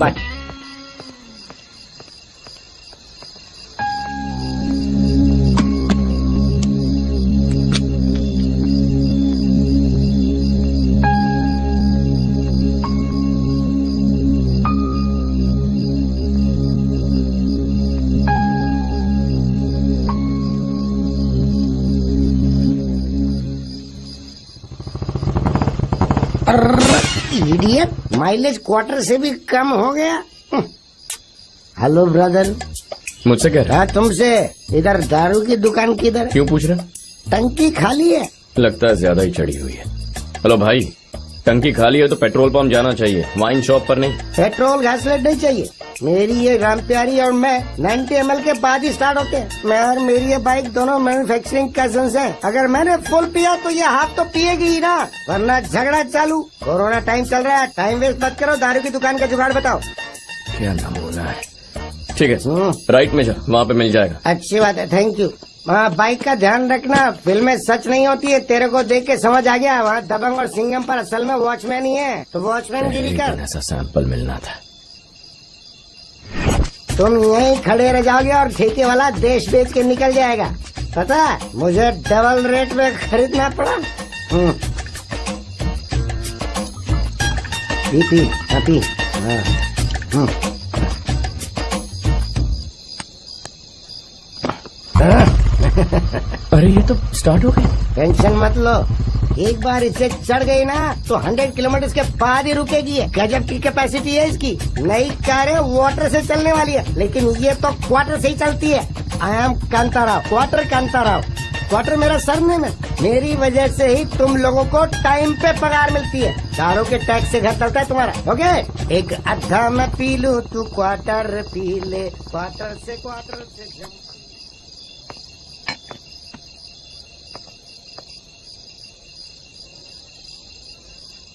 Bye. Idiot, mileage quarter से भी कम हो गया। Hello brother. मुझसे कह रहा? हाँ तुमसे। इधर दारू की दुकान किधर? क्यों पूछ रहा? टंकी खाली है। लगता है ज्यादा ही चढ़ी हुई है। हेलो भाई, टंकी खाली है तो पेट्रोल पंप जाना चाहिए, वाइन शॉप पर नहीं। पेट्रोल घासलेट नहीं चाहिए। मेरी ये राम प्यारी और मैं 90 ml के बाद ही स्टार्ट होते हैं। मैं और मेरी ये बाइक दोनों मैन्युफैक्चरिंग कजन्स हैं। अगर मैंने फुल पिया तो ये हाफ तो पिएगी ही ना, वरना झगड़ा चालू। कोरोना टाइम चल रहा है, टाइम वेस्ट मत करो। दारू की दुकान का जुगाड़ बताओ। क्या नमूना है। ठीक है, राइट में जा, वहाँ पे मिल जाएगा। अच्छी बात है, थैंक यू। वहाँ बाइक का ध्यान रखना, फिल्में सच नहीं होती है। तेरे को देख के समझ आ गया, वहाँ दबंग और सिंघम पर असल में वॉचमैन ही है, तो वॉचमैन गिरी कर। ऐसा सैंपल मिलना था। तुम यहीं खड़े रह जाओगे और ठेके वाला देश बेच के निकल जाएगा। पता है, मुझे डबल रेट में खरीदना पड़ा। पी अरे ये तो स्टार्ट हो गई। टेंशन मत लो, एक बार इसे चढ़ गई ना तो 100 किलोमीटर के बाद ही रुकेगी। गजब की कैपेसिटी है इसकी। नई कारें वाटर से चलने वाली है, लेकिन ये तो क्वार्टर से ही चलती है। I am Kantarao, quarter Kantarao. Quarter मेरा सरनेम है। मेरी वजह से ही तुम लोगों को टाइम पे पगार मिलती है। दारू के टैक्स से घर चलता है तुम्हारा। ओके, एक अद्धा मैं पी लूं, तू क्वार्टर पी ले। क्वार्टर से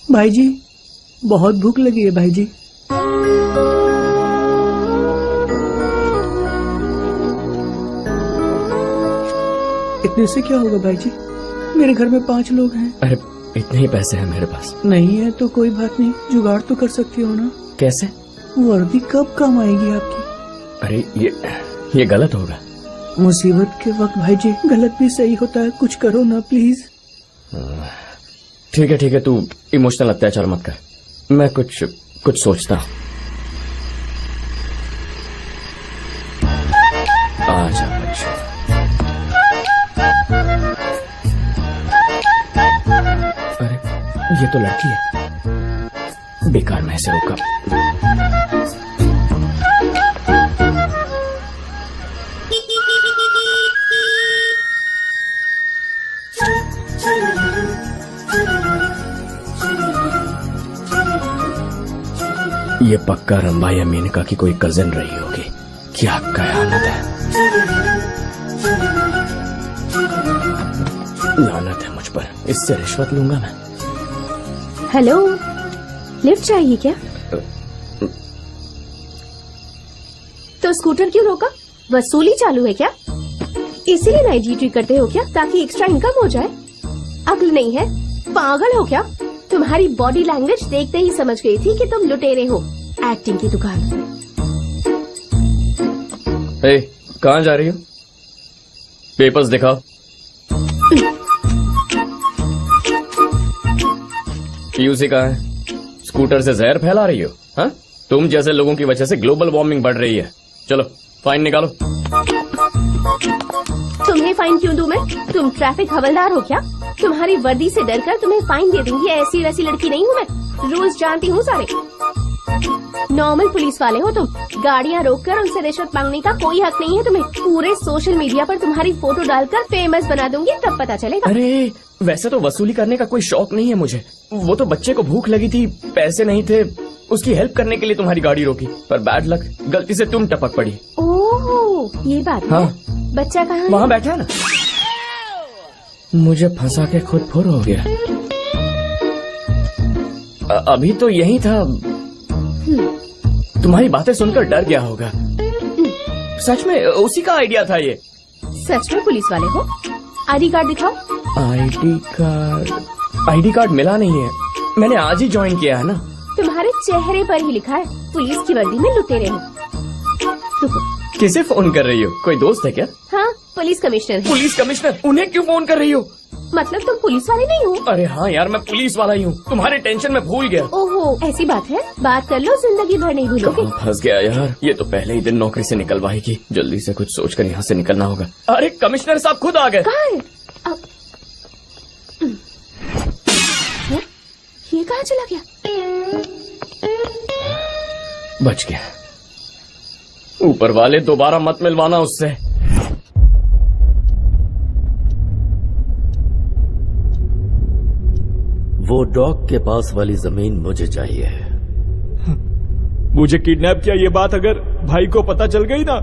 भाई जी, बहुत भूख लगी है भाई जी। इतने से क्या होगा भाई जी? मेरे घर में 5 लोग हैं। अरे इतने ही पैसे हैं मेरे पास। नहीं है तो कोई बात नहीं, जुगाड़ तो कर सकती हो ना। कैसे? वर्दी कब काम आएगी आपकी? अरे ये गलत होगा। मुसीबत के वक्त भाई जी गलत भी सही होता है, कुछ करो ना प्लीज। ठीक है, तू इमोशनल अत्याचार मत कर। मैं कुछ सोचता हूँ। आजा बच्चों। अरे ये तो लड़की है, बेकार में ऐसे रोका। ये पक्का रंबा या मेनका की कोई कजिन रही होगी। क्या कयामत है। लानत है मुझ पर, इससे रिश्वत लूंगा मैं। हेलो, लिफ्ट चाहिए क्या? तो स्कूटर क्यों रोका? वसूली चालू है क्या? इसीलिए नाइट ड्यूटी करते हो क्या, ताकि एक्स्ट्रा इनकम हो जाए? अक्ल नहीं है, पागल हो क्या? तुम्हारी बॉडी लैंग्वेज देखते ही समझ गई थी कि तुम लुटेरे हो। एक्टिंग की दुकान। कहाँ जा रही हो? पेपर्स दिखाओ। पीयूसी कहाँ है? स्कूटर से जहर फैला रही हो? हाँ, तुम जैसे लोगों की वजह से ग्लोबल वार्मिंग बढ़ रही है। चलो फाइन निकालो। तुम्हें फाइन क्यों दूं मैं? तुम ट्रैफिक हवलदार हो क्या? तुम्हारी वर्दी से डरकर तुम्हें फाइन दे दूंगी, ऐसी वैसी लड़की नहीं हूँ मैं। रूल्स जानती हूँ सारे। नॉर्मल पुलिस वाले हो तुम। गाड़ियाँ रोककर उनसे रिश्वत मांगने का कोई हक नहीं है तुम्हें। पूरे सोशल मीडिया पर तुम्हारी फोटो डालकर फेमस बना दूंगी, तब पता चलेगा। अरे वैसे तो वसूली करने का कोई शौक नहीं है मुझे। वो तो बच्चे को भूख लगी थी, पैसे नहीं थे, उसकी हेल्प करने के लिए तुम्हारी गाड़ी रोकी, पर बैड लक, गलती से तुम टपक पड़ी। ओह, ये बात है। हाँ। बच्चा कहाँ है? वहाँ बैठा है ना। मुझे फंसा के खुद फुर हो गया। अभी तो यही था। तुम्हारी बातें सुनकर डर गया होगा। सच में उसी का आइडिया था ये। सच में पुलिस वाले हो? आईडी कार्ड दिखाओ। आईडी कार्ड मिला नहीं है, मैंने आज ही ज्वाइन किया है ना। तुम्हारे चेहरे पर ही लिखा है पुलिस की वर्दी में लुटेरे हैं। रुको। किसे फोन कर रही हो? कोई दोस्त है क्या? हाँ, पुलिस कमिश्नर है। Police commissioner? उन्हें क्यों फोन कर रही हो? मतलब तुम पुलिस वाले नहीं हो? अरे हाँ यार, मैं पुलिस वाला ही हूँ। तुम्हारे टेंशन में भूल गया। ओहो, ऐसी बात है? बात कर लो, जिंदगी भर नहीं भूलोगे। कहाँ फंस गया यार, ये तो पहले ही दिन नौकरी से निकलवाएगी। जल्दी से कुछ सोचकर यहाँ से निकलना होगा। अरे कमिश्नर साहब खुद आ गए। कहाँ है? ये कहाँ चला गया? बच गया। ऊपर वाले दोबारा मत मिलवाना उससे। वो डॉग के पास वाली जमीन मुझे चाहिए। मुझे किडनैप किया ये बात अगर भाई को पता चल गई ना।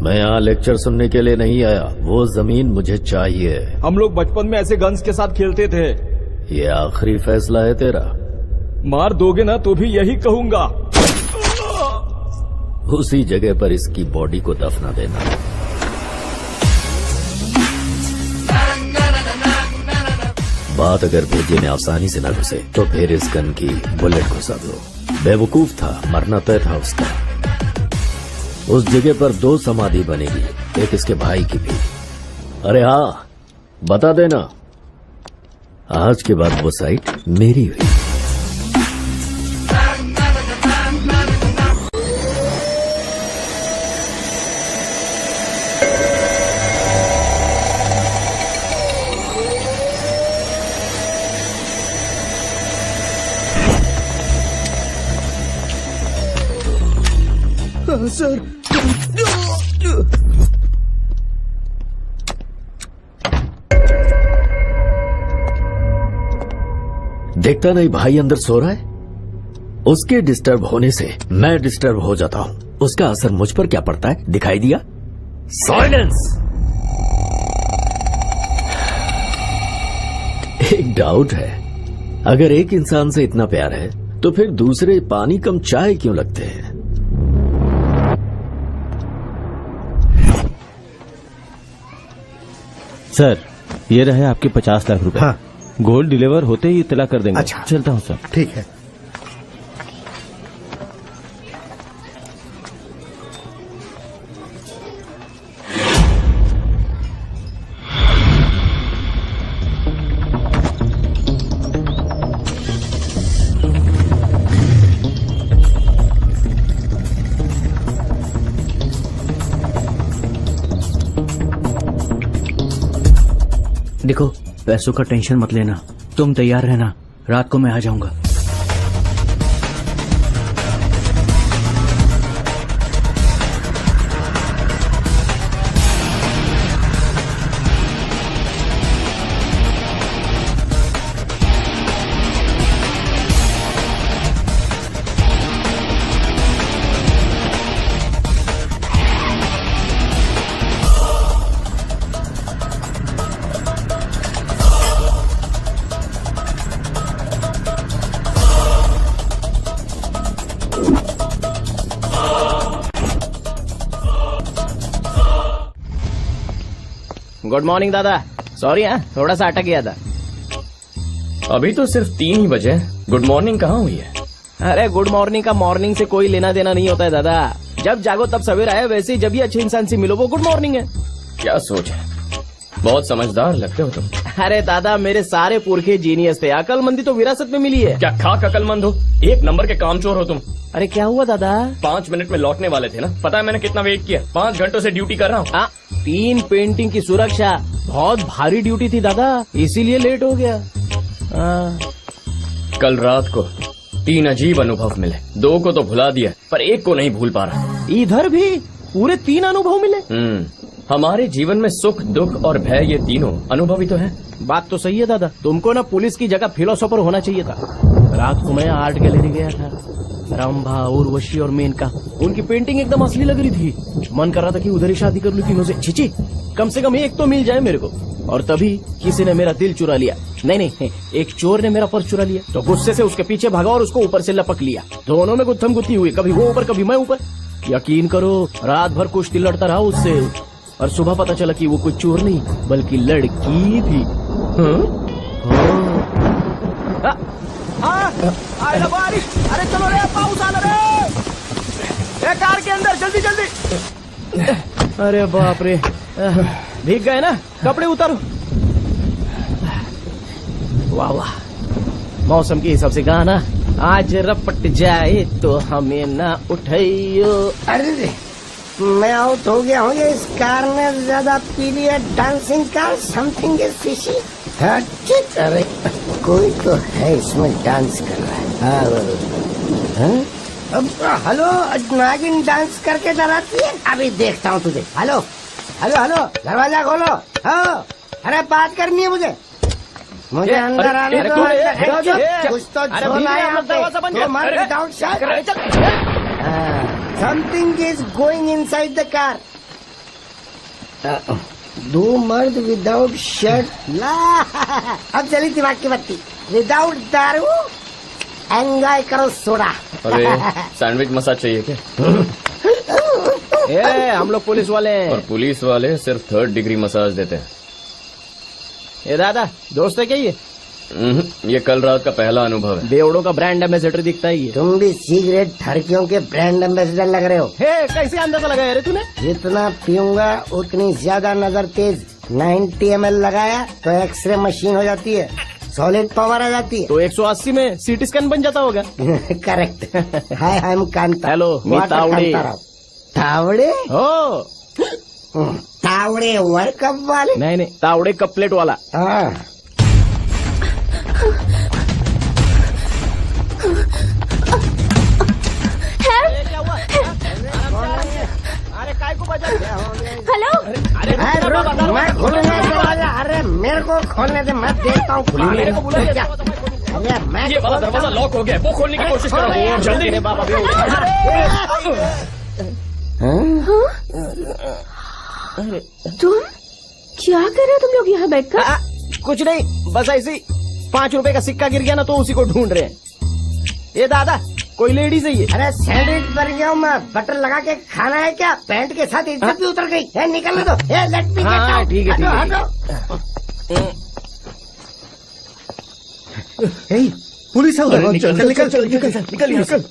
मैं यहाँ लेक्चर सुनने के लिए नहीं आया, वो जमीन मुझे चाहिए। हम लोग बचपन में ऐसे गन्स के साथ खेलते थे। ये आखिरी फैसला है तेरा? मार दोगे ना तो भी यही कहूंगा। उसी जगह पर इसकी बॉडी को दफना देना। बात अगर भेजे में आसानी से न घुसे तो फिर इस गन की बुलेट घुसा दो। बेवकूफ था, मरना तय था उसका। उस जगह पर 2 समाधि बनेगी, एक इसके भाई की भी। अरे हाँ, बता देना, आज के बाद वो साइट मेरी हुई। सर, देखता नहीं भाई अंदर सो रहा है? उसके डिस्टर्ब होने से मैं डिस्टर्ब हो जाता हूं। उसका असर मुझ पर क्या पड़ता है, दिखाई दिया? साइलेंस। एक डाउट है, अगर एक इंसान से इतना प्यार है तो फिर दूसरे पानी कम चाय क्यों लगते हैं? सर, ये रहे आपके 50 लाख रुपए। हाँ। गोल्ड डिलीवर होते ही इत्तला कर देंगे। अच्छा। चलता हूँ सर। ठीक है। देखो, पैसों का टेंशन मत लेना, तुम तैयार रहना, रात को मैं आ जाऊंगा। गुड मॉर्निंग दादा। सॉरी थोड़ा सा अटक गया था। अभी तो सिर्फ 3 ही बजे। गुड मॉर्निंग कहाँ हुई है? अरे गुड मॉर्निंग का मॉर्निंग से कोई लेना देना नहीं होता है दादा। जब जागो तब सवेरा है, वैसे ही जब भी अच्छे इंसान से मिलो वो गुड मॉर्निंग है। क्या सोच है, बहुत समझदार लगते हो तुम। अरे दादा, मेरे सारे पुरखे जीनियस थे, अकलमंदी तो विरासत में मिली है। क्या खाक अकलमंद हो? 1 नंबर के कामचोर हो तुम। अरे क्या हुआ दादा? 5 मिनट में लौटने वाले थे ना, पता है मैंने कितना वेट किया? 5 घंटों से ड्यूटी कर रहा हूँ। 3 पेंटिंग की सुरक्षा, बहुत भारी ड्यूटी थी दादा, इसीलिए लेट हो गया। कल रात को 3 अजीब अनुभव मिले। 2 को तो भुला दिया, पर 1 को नहीं भूल पा रहा। इधर भी पूरे 3 अनुभव मिले। हमारे जीवन में सुख, दुख और भय, ये तीनों अनुभव ही तो है। बात तो सही है दादा, तुमको ना पुलिस की जगह फिलोसोफर होना चाहिए था। रात को मैं आर्ट गैलरी गया था, रंभा, उर्वशी और मेनका, उनकी पेंटिंग एकदम असली लग रही थी। मन कर रहा था कि उधर ही शादी कर लूं तीनों से। छिची, कम से कम एक तो मिल जाए मेरे को। और तभी किसी ने मेरा दिल चुरा लिया। नहीं, एक चोर ने मेरा पर्स चुरा लिया। तो गुस्से से उसके पीछे भागा और उसको ऊपर से लपक लिया। दोनों में गुत्थम गुत्थी हुई, कभी वो ऊपर कभी मैं ऊपर। यकीन करो, रात भर कुश्ती लड़ता रहा उससे, और सुबह पता चला कि वो कोई चोर नहीं बल्कि लड़की थी। बारिश, अरे चलो रे, पाउस आला रे। के अंदर, जल्दी जल्दी। अरे बाप रे, भीग गए ना, कपड़े उतारो। वाह वाह, मौसम के हिसाब से गाना। आज रपट जाए तो हमें ना उठाइयो। अरे मैं आउट हो गया हूँ। ये इस कार ने ज्यादा पी लिया। Dancing car something is fishy. अरे कोई तो है इसमें डांस कर रहा है। अब हेलो, नागिन डांस करके डराती है। अभी देखता हूँ तुझे। हेलो हेलो हेलो, दरवाजा खोलो। हाँ, अरे बात करनी है मुझे अंदर आने दो। कुछ तो झोल आया यहाँ पे। Something is going inside the car. दो मर्द विदाउट शर्ट। ला, अब चली दिमाग की बत्ती। विदाउट दारू एंजॉय करो सोडा। अरे सैंडविच मसाज चाहिए क्या? ए, हम लोग पुलिस वाले हैं। और पुलिस वाले सिर्फ 3rd डिग्री मसाज देते हैं। ए दादा, दोस्त है क्या ये? ये कल रात का पहला अनुभव है। बेवड़ों का ब्रांड एम्बेसडर दिखता है ये। तुम भी सिगरेट ठरकियों के ब्रांड एम्बेसडर लग रहे हो। हे, कैसे अंदाजा लगाया रे तूने? जितना पीऊंगा उतनी ज्यादा नजर तेज। 90 ml लगाया तो एक्सरे मशीन हो जाती है, सॉलिड पावर आ जाती है। तो 180 में सीटी स्कैन बन जाता होगा। Correct. Hi I am Kanta. Hello, मी तावड़े। तावड़े? हो, तावड़े वर्ल्ड कप वाले? नहीं नहीं, तावड़े कप प्लेट वाला। हाँ। अरे काय को बजा? हेलो, मैं खोलूंगा दरवाजा। अरे मेरे को खोलने दे, मैं देखता हूँ। मेरे को बुला दिया। अरे मैं ये वाला दरवाजा लॉक हो गया, वो खोलने की कोशिश कर रहा हूँ। जल्दी रे बाबा। तुम क्या कर रहे हो तुम लोग यहाँ बैठकर? कुछ नहीं, बस ऐसे ही 5 रुपए का सिक्का गिर गया ना, तो उसी को ढूंढ रहे हैं। ये दादा, कोई लेडीज है ये? अरे सैंडविच बन गया हूँ मैं। बटर लगा के खाना है क्या? पैंट के साथ इज्जत भी उतर गई है। निकलने दो। Let me get out. ठीक है, ठीक है। पुलिस निकल।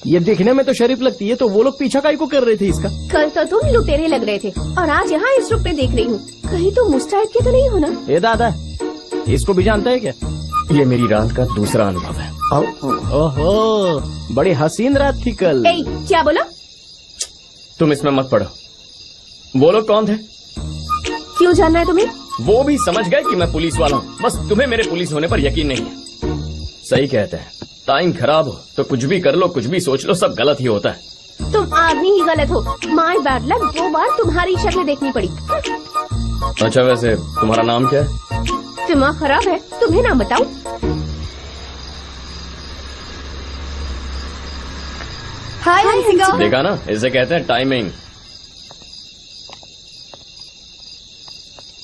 ये देखने में तो शरीफ लगती है, तो वो लोग पीछा काहे को कर रहे थे इसका? कल तो तुम लुटेरे लग रहे थे और आज यहाँ इस रूप में देख रही हूँ। कहीं तो मुस्ताहिद के तो नहीं हो ना? ये दादा, इसको भी जानता है क्या? ये मेरी रात का दूसरा अनुभव है। ओहो, बड़ी हसीन रात थी कल। ए, क्या बोला? तुम इसमें मत पड़ो। वो लोग कौन थे? क्यों जानना है तुम्हें? वो भी समझ गए कि मैं पुलिस वाला हूँ। बस तुम्हें मेरे पुलिस होने पर यकीन नहीं है। सही कहते हैं, टाइम खराब हो तो कुछ भी कर लो, कुछ भी सोच लो, सब गलत ही होता है। तुम आदमी ही गलत हो। माय बैड लक, 2 बार तुम्हारी शक्ल देखनी पड़ी। अच्छा, वैसे तुम्हारा नाम क्या है? दिमाग खराब है, तुम्हें नाम बताऊं? हाय हंसिका। देखा ना, इसे कहते हैं टाइमिंग।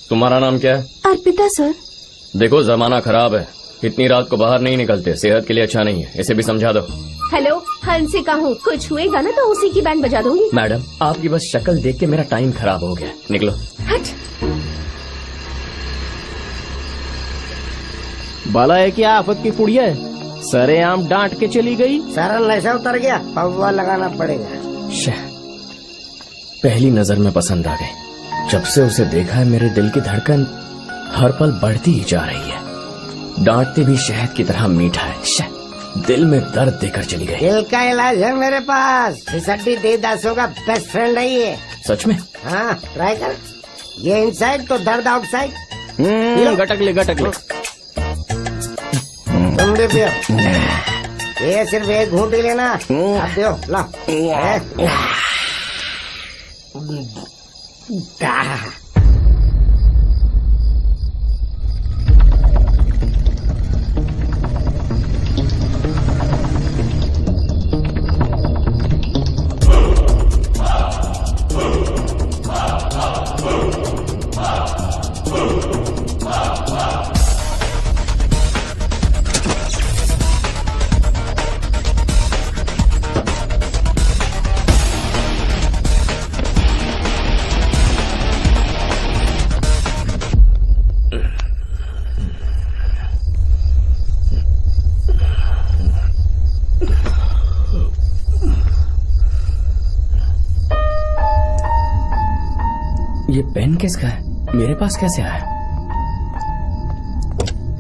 तुम्हारा नाम क्या है? अर्पिता सर। देखो, जमाना खराब है, इतनी रात को बाहर नहीं निकलते, सेहत के लिए अच्छा नहीं है, इसे भी समझा दो। हेलो, हंसिका हूँ। कुछ हुएगा ना तो उसी की बैंड बजा दूंगी। मैडम, आपकी बस शक्ल देख के मेरा टाइम खराब हो गया। निकलो। हट। बाला है क्या आफत की पुड़िया है? सरेआम डांट के चली गई। सारा नशा उतर गया, पौवा लगाना पड़ेगा। पहली नजर में पसंद आ गई। जब से उसे देखा है, मेरे दिल की धड़कन हर पल बढ़ती ही जा रही है। डांटते भी शहद की तरह मीठा है। दिल में दर्द देकर चली गई। दिल का इलाज है मेरे पास। सिसड्डी देवदासों का बेस्ट फ्रेंड है ये। सच में? हाँ, ट्राई कर। ये इनसाइड तो दर्द आउटसाइड। गटक ले, गटक ले। तुम भी पियो। ये सिर्फ एक घूंट ही लेना। अब दियो, ला। ये पेन किसका है? मेरे पास कैसे आया?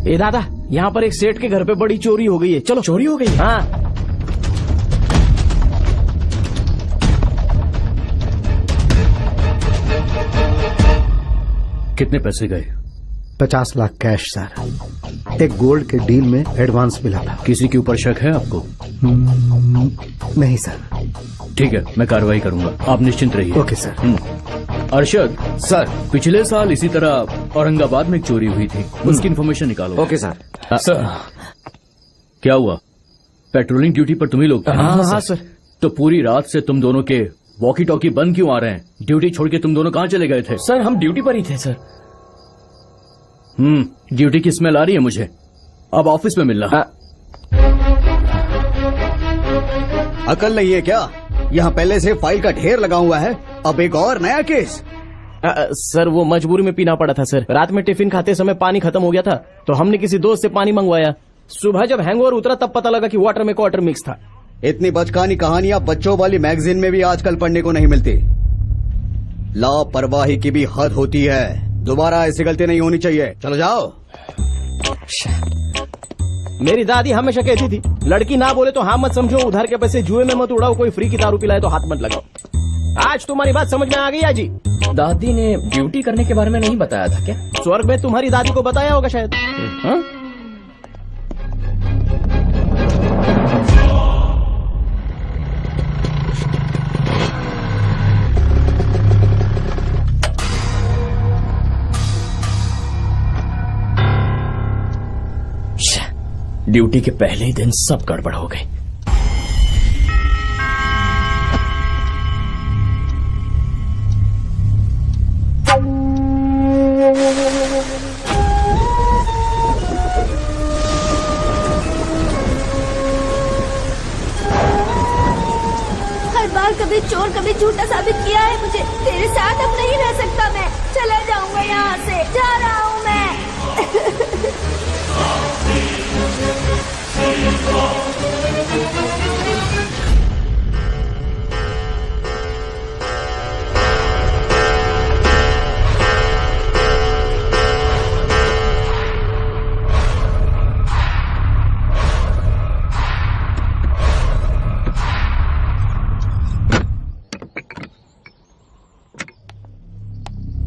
ए दादा, यहाँ पर एक सेठ के घर पे बड़ी चोरी हो गई है। चलो। चोरी हो गई? हाँ। कितने पैसे गए? 50 लाख कैश सर। एक गोल्ड के डील में एडवांस मिला था। किसी के ऊपर शक है आपको? नहीं सर। ठीक है, मैं कार्रवाई करूंगा, आप निश्चिंत रहिए। Okay sir. अरशद सर, पिछले साल इसी तरह औरंगाबाद में एक चोरी हुई थी, उसकी इन्फॉर्मेशन निकालो। Okay sir. सर क्या हुआ? पेट्रोलिंग ड्यूटी पर तुम्ही लोग थे? हाँ सर। तो पूरी रात से तुम दोनों के वॉकी टॉकी बंद क्यों आ रहे हैं? ड्यूटी छोड़ के तुम दोनों कहाँ चले गए थे? सर हम ड्यूटी पर ही थे सर। ड्यूटी की स्मेल आ रही है मुझे, अब ऑफिस में मिलना। अकल नहीं है क्या? यहाँ पहले से फाइल का ढेर लगा हुआ है, अब एक और नया केस। सर वो मजबूरी में पीना पड़ा था सर। रात में टिफिन खाते समय पानी खत्म हो गया था, तो हमने किसी दोस्त से पानी मंगवाया। सुबह जब हैंगओवर उतरा तब पता लगा कि वाटर में क्वार्टर मिक्स था। इतनी बचकानी कहानियां बच्चों वाली मैगजीन में भी आजकल पढ़ने को नहीं मिलती। लापरवाही की भी हद होती है। दोबारा ऐसी गलती नहीं होनी चाहिए। चलो जाओ। मेरी दादी हमेशा कहती थी, लड़की ना बोले तो हाँ मत समझो, उधार के पैसे जुए में मत उड़ाओ, कोई फ्री की दारू पिलाए तो हाथ मत लगाओ। आज तुम्हारी बात समझ में आ गई आजी। दादी ने ड्यूटी करने के बारे में नहीं बताया था क्या? स्वर्ग में तुम्हारी दादी को बताया होगा शायद। हाँ? ड्यूटी के पहले ही दिन सब गड़बड़ हो गई। हर बार कभी चोर कभी झूठा साबित किया है मुझे। तेरे साथ अब नहीं रह सकता मैं। चला जाऊंगा यहाँ से, जा रहा हूँ मैं।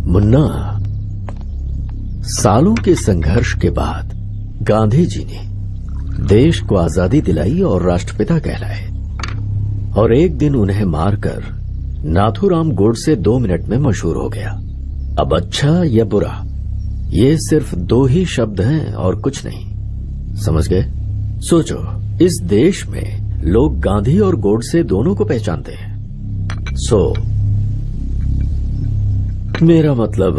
मुन्ना, सालों के संघर्ष के बाद गांधी जी ने देश को आजादी दिलाई और राष्ट्रपिता कहलाए, और एक दिन उन्हें मारकर नाथूराम गोडसे 2 मिनट में मशहूर हो गया। अब अच्छा या बुरा, ये सिर्फ 2 ही शब्द हैं और कुछ नहीं। समझ गए? सोचो, इस देश में लोग गांधी और गोडसे दोनों को पहचानते हैं। मेरा मतलब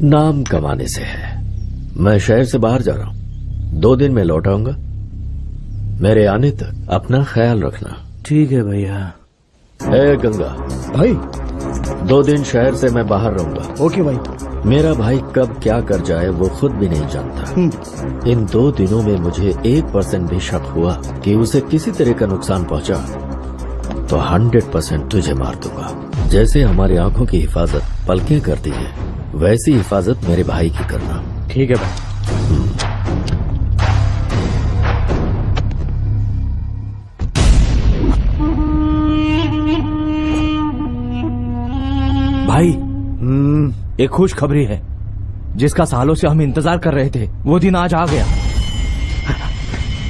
नाम कमाने से है। मैं शहर से बाहर जा रहा हूं, 2 दिन में लौट आऊंगा। मेरे आने तक अपना ख्याल रखना। ठीक है भैया। ए गंगा भाई, 2 दिन शहर से मैं बाहर रहूंगा। ओके भाई। मेरा भाई कब क्या कर जाए वो खुद भी नहीं जानता। इन 2 दिनों में मुझे 1% भी शक हुआ कि उसे किसी तरह का नुकसान पहुंचा तो 100% तुझे मार दूंगा। जैसे हमारी आंखों की हिफाजत पलकें करती है, वैसी हिफाजत मेरे भाई की करना। ठीक है भाई। भाई एक खुश खबरी है, जिसका सालों से हम इंतजार कर रहे थे, वो दिन आज आ गया।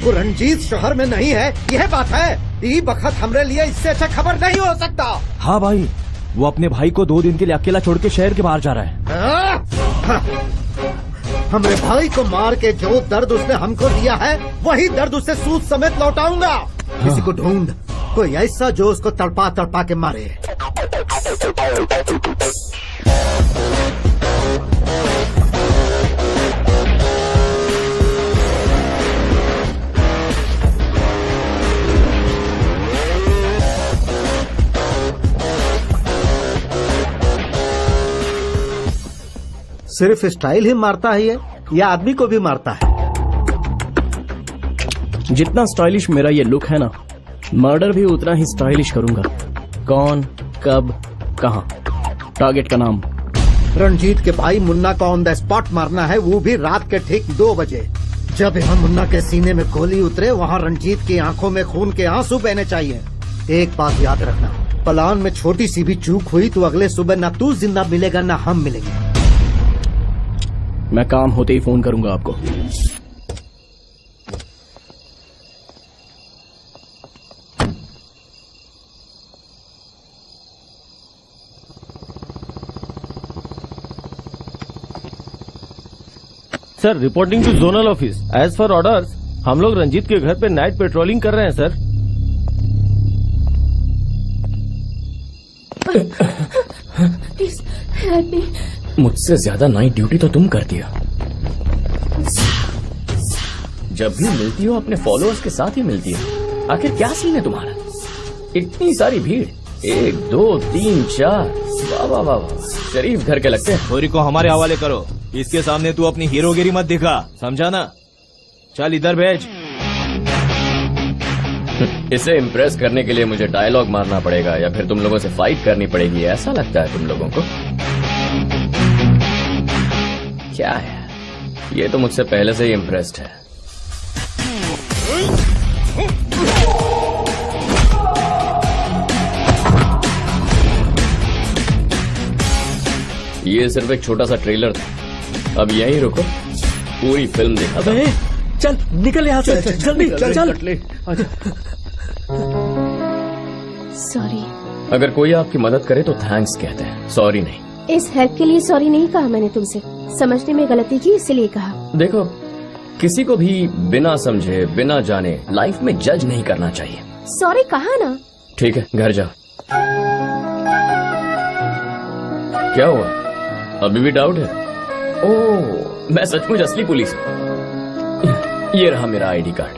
वो रंजीत शहर में नहीं है, यह बात है। ई बखत हमरे लिए इससे अच्छा खबर नहीं हो सकता। हाँ भाई, वो अपने भाई को 2 दिन के लिए अकेला छोड़ के शहर के बाहर जा रहा है। हमरे भाई को मार के जो दर्द उसने हमको दिया है, वही दर्द उसे सूद समेत लौटाऊंगा। किसी को ढूंढ, कोई ऐसा जो उसको तड़पा तड़पा के मारे। सिर्फ स्टाइल ही मारता है ये, या आदमी को भी मारता है? जितना स्टाइलिश मेरा ये लुक है ना, मर्डर भी उतना ही स्टाइलिश करूंगा। कौन, कब, कहां, टारगेट का नाम? रंजीत के भाई मुन्ना को ऑन द स्पॉट मारना है, वो भी रात के ठीक 2 बजे। जब यहाँ मुन्ना के सीने में गोली उतरे, वहाँ रंजीत की आंखों में खून के आंसू बहने चाहिए। एक बात याद रखना, प्लान में छोटी सी भी चूक हुई तो अगले सुबह ना तू जिंदा मिलेगा ना हम मिलेंगे। मैं काम होते ही फोन करूंगा आपको। Sir, reporting to zonal office. As for orders हम लोग रंजीत के घर पे नाइट पेट्रोलिंग कर रहे हैं सर। Please help me. मुझसे ज्यादा नाइट ड्यूटी तो तुम करती हो। जब भी मिलती हो अपने फॉलोअर्स के साथ ही मिलती हो। आखिर क्या सीन है तुम्हारा? इतनी सारी भीड़, 1 2 3 4, वाह वाह वाह वाह, शरीफ घर के लगते हैं। छोरी को हमारे हवाले करो, इसके सामने तू अपनी हीरोगिरी मत दिखा, समझा ना? चल इधर भेज। इसे इम्प्रेस करने के लिए मुझे डायलॉग मारना पड़ेगा या फिर तुम लोगों से फाइट करनी पड़ेगी, ऐसा लगता है तुम लोगों को? क्या है, ये तो मुझसे पहले से ही इम्प्रेस्ड है। ये सिर्फ एक छोटा सा ट्रेलर था, अब यहीं रुको, पूरी फिल्म देखा। अबे चल निकल यहाँ से, जल्दी चल। सॉरी। अगर कोई आपकी मदद करे तो थैंक्स कहते हैं, सॉरी नहीं। इस हेल्प के लिए सॉरी नहीं कहा मैंने तुमसे, समझने में गलती की इसलिए कहा। देखो, किसी को भी बिना समझे बिना जाने लाइफ में जज नहीं करना चाहिए। सॉरी कहा ना। ठीक है, घर जाओ। क्या हुआ, अभी भी डाउट है? ओह, मैं सचमुच असली पुलिस हूँ। ये रहा मेरा आईडी कार्ड।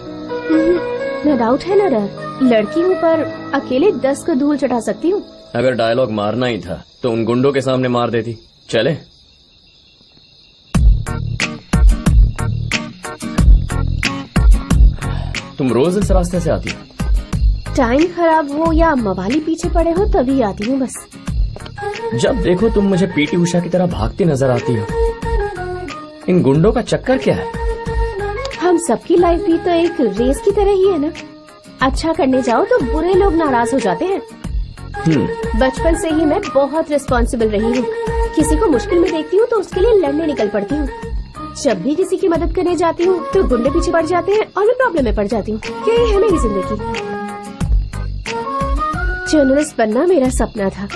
न डाउट है न डर, लड़की हूँ पर अकेले 10 को धूल चढ़ा सकती हूँ। अगर डायलॉग मारना ही था तो उन गुंडों के सामने मार देती। चले? तुम रोज इस रास्ते से आती हो? टाइम खराब हो या मवाली पीछे पड़े हो तभी आती हूँ बस। जब देखो तुम मुझे पीटी उषा की तरह भागती नजर आती हो। इन गुंडों का चक्कर क्या है? हम सबकी लाइफ भी तो एक रेस की तरह ही है ना। अच्छा करने जाओ तो बुरे लोग नाराज हो जाते हैं। बचपन से ही मैं बहुत रिस्पॉन्सिबल रही हूँ। किसी को मुश्किल में देखती हूँ तो उसके लिए लड़ने निकल पड़ती हूँ। जब भी किसी की मदद करने जाती हूँ तो गुंडे पीछे पड़ जाते हैं और मैं प्रॉब्लम में पड़ जाती हूँ। यही है मेरी जिंदगी। जर्नलिस्ट बनना मेरा सपना था।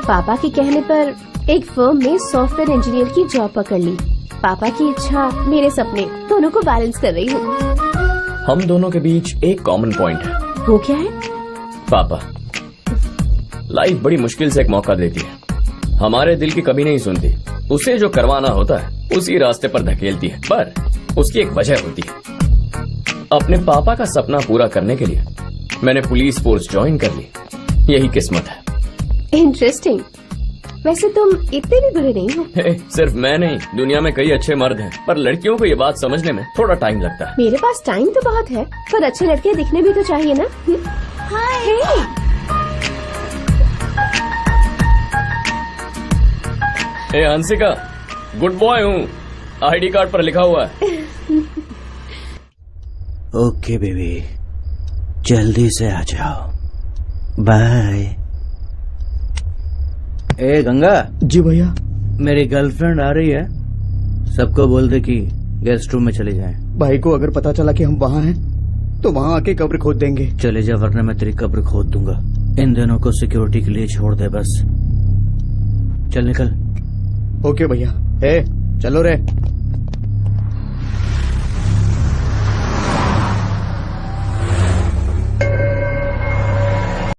पापा के कहने पर एक फर्म में सॉफ्टवेयर इंजीनियर की जॉब पकड़ ली। पापा की इच्छा, मेरे सपने, दोनों को बैलेंस कर रही हूँ। हम दोनों के बीच एक कॉमन पॉइंट है। वो क्या है? पापा। लाइफ बड़ी मुश्किल से एक मौका देती है, हमारे दिल की कभी नहीं सुनती। उसे जो करवाना होता है उसी रास्ते पर धकेलती है, पर उसकी एक वजह होती है। अपने पापा का सपना पूरा करने के लिए मैंने पुलिस फोर्स ज्वाइन कर ली। यही किस्मत है। इंटरेस्टिंग। वैसे तुम इतने भी बुरे नहीं हो। सिर्फ मैं नहीं, दुनिया में कई अच्छे मर्द हैं, पर लड़कियों को ये बात समझने में थोड़ा टाइम लगता है। मेरे पास टाइम तो बहुत है, पर अच्छे लड़के दिखने भी तो चाहिए ना। हाय। हंसिका, गुड बॉय हूँ, आईडी कार्ड पर लिखा हुआ है। ओके बेबी, जल्दी से आ जाओ। बाय। ए गंगा। जी भैया। मेरी गर्लफ्रेंड आ रही है, सबको बोल दे कि गेस्ट रूम में चले जाएं। भाई को अगर पता चला कि हम वहाँ हैं तो वहाँ आके कब्र खोद देंगे। चले जा वरना मैं तेरी कब्र खोद दूंगा। इन दोनों को सिक्योरिटी के लिए छोड़ दे बस। चल निकल। ओके भैया। चलो रे।